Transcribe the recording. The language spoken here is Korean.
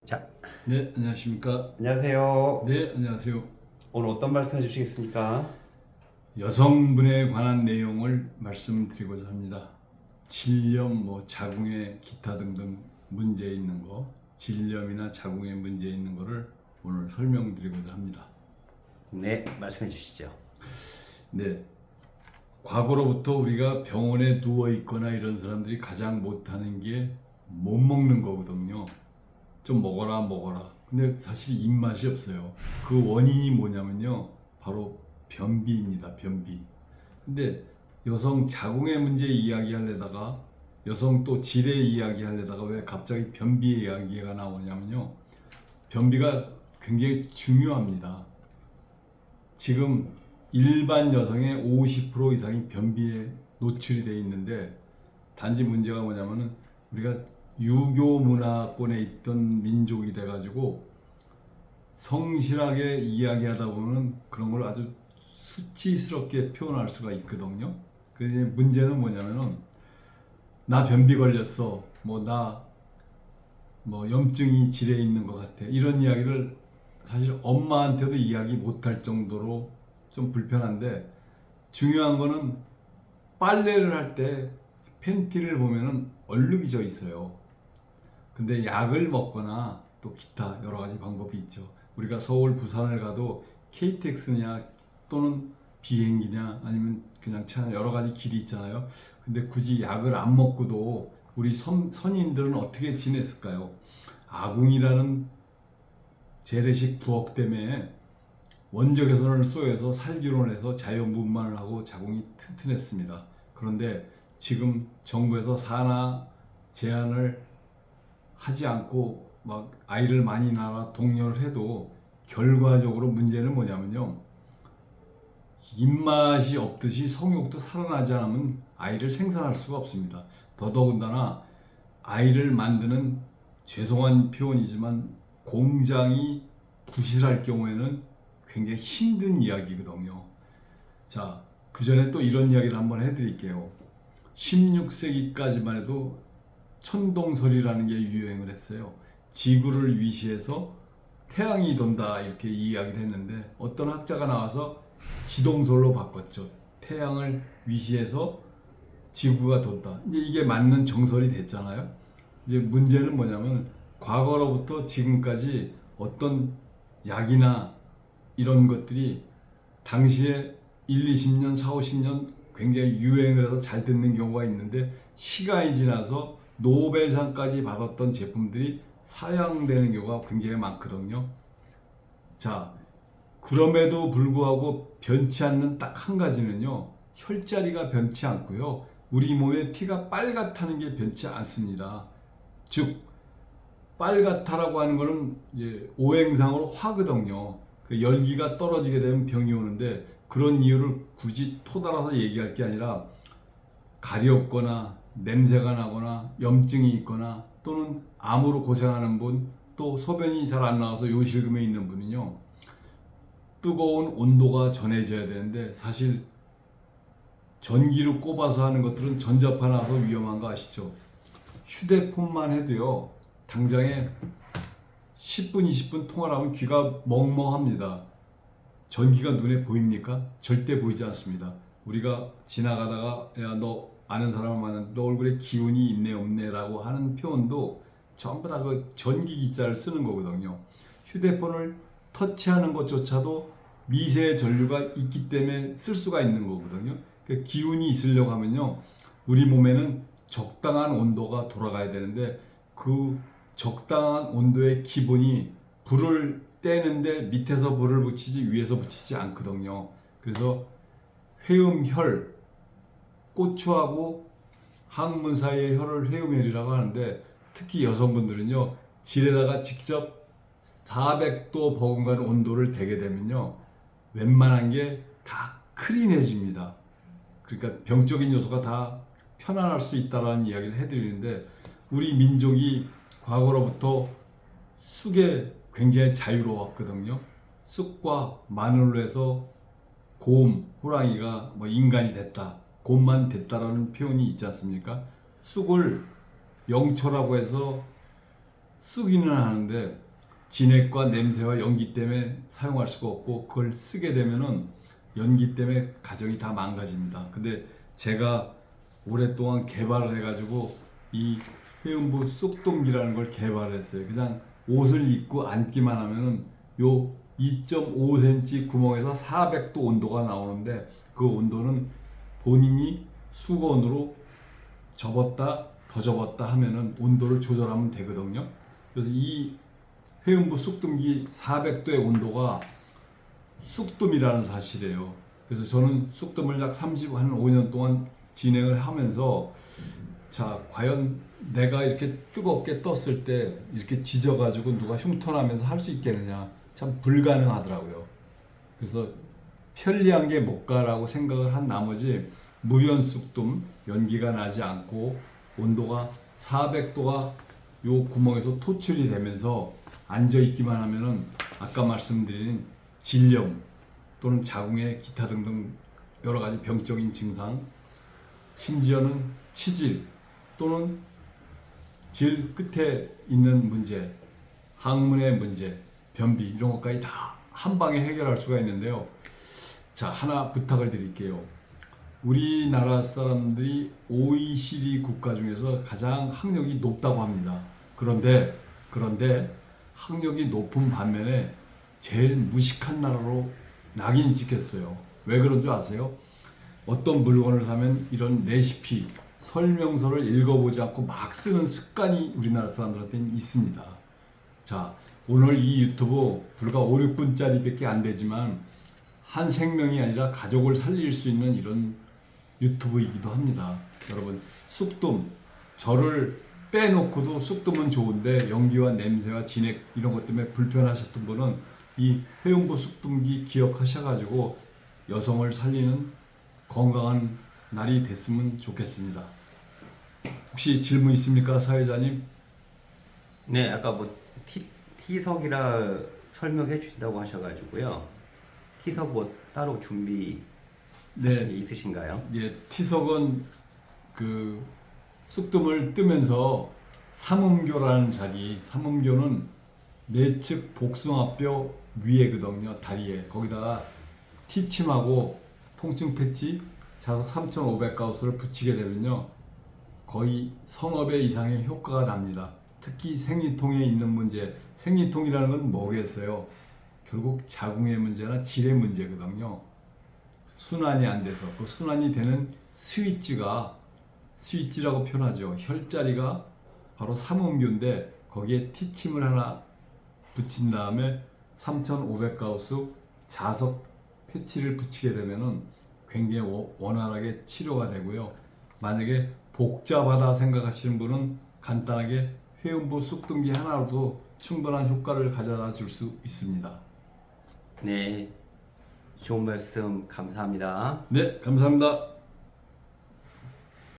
자, 네, 안녕하십니까. 안녕하세요. 네, 안녕하세요. 오늘 어떤 말씀 해주시겠습니까? 여성분에 관한 내용을 말씀드리고자 합니다. 질염, 자궁에 기타 등등 문제 있는 거, 질염이나 자궁에 문제 있는 거를 오늘 설명드리고자 합니다. 네, 말씀해 주시죠. 네, 과거로부터 우리가 병원에 누워 있거나 이런 사람들이 가장 못하는 게 못 먹는 거거든요. 좀 먹어라 먹어라. 근데 사실 입맛이 없어요. 그 원인이 뭐냐면요, 바로 변비입니다. 변비. 근데 여성 자궁의 문제 이야기하려다가, 여성 또 질의 이야기하려다가 왜 갑자기 변비 이야기가 나오냐면요, 변비가 굉장히 중요합니다. 지금 일반 여성의 50% 이상이 변비에 노출이 되어 있는데, 단지 문제가 뭐냐면은 우리가 유교 문화권에 있던 민족이 돼가지고 성실하게 이야기하다 보면 그런 걸 아주 수치스럽게 표현할 수가 있거든요. 그래서 문제는 뭐냐면은, 나 변비 걸렸어, 나 염증이 질에 있는 것 같아, 이런 이야기를 사실 엄마한테도 이야기 못할 정도로 좀 불편한데, 중요한 거는 빨래를 할 때 팬티를 보면은 얼룩이 져 있어요. 근데 약을 먹거나 또 기타 여러 가지 방법이 있죠. 우리가 서울, 부산을 가도 KTX냐 또는 비행기냐 아니면 그냥 차, 여러 가지 길이 있잖아요. 근데 굳이 약을 안 먹고도 우리 선인들은 어떻게 지냈을까요? 아궁이라는 재래식 부엌 때문에 원적 개선을 쏘여서 살균을 해서 자연분만을 하고 자궁이 튼튼했습니다. 그런데 지금 정부에서 산하 제한을 하지 않고 막 아이를 많이 낳아 독려를 해도 결과적으로 문제는 뭐냐면요, 입맛이 없듯이 성욕도 살아나지 않으면 아이를 생산할 수가 없습니다. 더더군다나 아이를 만드는, 죄송한 표현이지만, 공장이 부실할 경우에는 굉장히 힘든 이야기거든요. 자, 그 전에 또 이런 이야기를 한번 해드릴게요. 16세기까지만 해도 천동설이라는 게 유행을 했어요. 지구를 위시해서 태양이 돈다 이렇게 이야기를 했는데, 어떤 학자가 나와서 지동설로 바꿨죠. 태양을 위시해서 지구가 돈다. 이제 이게 맞는 정설이 됐잖아요. 이제 문제는 뭐냐면, 과거로부터 지금까지 어떤 약이나 이런 것들이 당시에 1, 20년, 4, 50년 굉장히 유행을 해서 잘 듣는 경우가 있는데, 시간이 지나서 노벨상까지 받았던 제품들이 사양되는 경우가 굉장히 많거든요. 자, 그럼에도 불구하고 변치 않는 딱 한 가지는요, 혈자리가 변치 않고요, 우리 몸의 피가 빨갛다는 게 변치 않습니다. 즉, 빨갛다라고 하는 거는 이제 오행상으로 화거든요. 그 열기가 떨어지게 되면 병이 오는데, 그런 이유를 굳이 토달아서 얘기할 게 아니라, 가렵거나 냄새가 나거나 염증이 있거나 또는 암으로 고생하는 분, 또 소변이 잘 안 나와서 요실금에 있는 분은요, 뜨거운 온도가 전해져야 되는데, 사실 전기로 꼽아서 하는 것들은 전자파 나서 위험한 거 아시죠? 휴대폰만 해도요, 당장에 10분, 20분 통화를 하면 귀가 멍멍합니다. 전기가 눈에 보입니까? 절대 보이지 않습니다. 우리가 지나가다가, 야, 너 아는 사람을 만났는데 너 얼굴에 기운이 있네 없네 라고 하는 표현도 전부 다 그 전기 기자를 쓰는 거거든요. 휴대폰을 터치하는 것조차도 미세 전류가 있기 때문에 쓸 수가 있는 거거든요. 그 기운이 있으려고 하면요, 우리 몸에는 적당한 온도가 돌아가야 되는데, 그 적당한 온도의 기본이 불을 떼는데 밑에서 불을 붙이지 위에서 붙이지 않거든요. 그래서 회음혈, 고추하고 항문 사이의 혈을 회음혈이라고 하는데, 특히 여성분들은요, 질에다가 직접 400도 버금가는 온도를 대게 되면요, 웬만한 게 다 클린해집니다. 그러니까 병적인 요소가 다 편안할 수 있다라는 이야기를 해드리는데, 우리 민족이 과거로부터 쑥에 굉장히 자유로웠거든요. 쑥과 마늘로 해서 곰, 호랑이가 인간이 됐다, 곰만 됐다라는 표현이 있지 않습니까? 쑥을 영초라고 해서 쓰기는 하는데 진액과 냄새와 연기 때문에 사용할 수가 없고, 그걸 쓰게 되면은 연기 때문에 가정이 다 망가집니다. 근데 제가 오랫동안 개발을 해가지고 이 회음부 쑥동기라는 걸 개발했어요. 그냥 옷을 입고 앉기만 하면은 요 2.5cm 구멍에서 400도 온도가 나오는데, 그 온도는 본인이 수건으로 접었다 더 접었다 하면은 온도를 조절하면 되거든요. 그래서 이 회음부 쑥dum기 400도의 온도가 쑥dum이라는 사실이에요. 그래서 저는 쑥dum을 약 5년 동안 진행을 하면서, 자, 과연 내가 이렇게 뜨겁게 떴을 때 이렇게 지져가지고 누가 흉터나면서 할 수 있겠느냐, 참 불가능하더라고요. 그래서 편리한 게 못가라고 생각을 한 나머지 무연 쑥dum, 연기가 나지 않고 온도가 400도가 요 구멍에서 토출이 되면서 앉아있기만 하면은 아까 말씀드린 질염 또는 자궁의 기타 등등 여러 가지 병적인 증상, 심지어는 치질 또는 질 끝에 있는 문제, 항문의 문제, 변비 이런 것까지 다 한 방에 해결할 수가 있는데요. 자, 하나 부탁을 드릴게요. 우리나라 사람들이 OECD 국가 중에서 가장 학력이 높다고 합니다. 그런데 학력이 높은 반면에 제일 무식한 나라로 낙인 찍혔어요. 왜 그런 줄 아세요? 어떤 물건을 사면 이런 레시피, 설명서를 읽어보지 않고 막 쓰는 습관이 우리나라 사람들한테는 있습니다. 자, 오늘 이 유튜브 불과 5, 6분짜리밖에 안 되지만 한 생명이 아니라 가족을 살릴 수 있는 이런 유튜브이기도 합니다. 여러분, 쑥dum, 저를 빼놓고도 쑥dum은 좋은데 연기와 냄새와 진액 이런 것 때문에 불편하셨던 분은 이 회음부 쑥dum기 기억하셔가지고 여성을 살리는 건강한 날이 됐으면 좋겠습니다. 혹시 질문 있습니까, 사회자님? 네, 아까 뭐 티석이라 설명해 주신다고 하셔가지고요. 티석 뭐 따로 준비하신 게 있으신가요? 예, 티석은 그 쑥dum을 뜨면서 삼음교라는 자리, 삼음교는 내측 복숭아뼈 위에거든요, 다리에. 거기다가 티침하고 통증 패치 자석 3500가우스를 붙이게 되면요, 거의 서너 배 이상의 효과가 납니다. 특히 생리통에 있는 문제, 생리통이라는 건 뭐겠어요? 결국 자궁의 문제나 질의 문제거든요. 순환이 안 돼서 그 순환이 되는 스위치라고 표현하죠. 혈자리가 바로 삼음교인데 거기에 티침을 하나 붙인 다음에 3500가우스 자석 패치를 붙이게 되면은 굉장히 원활하게 치료가 되고요. 만약에 복잡하다 생각하시는 분은 간단하게 회음부 쑥dum기 하나로도 충분한 효과를 가져다 줄 수 있습니다. 네, 좋은 말씀 감사합니다. 네, 감사합니다.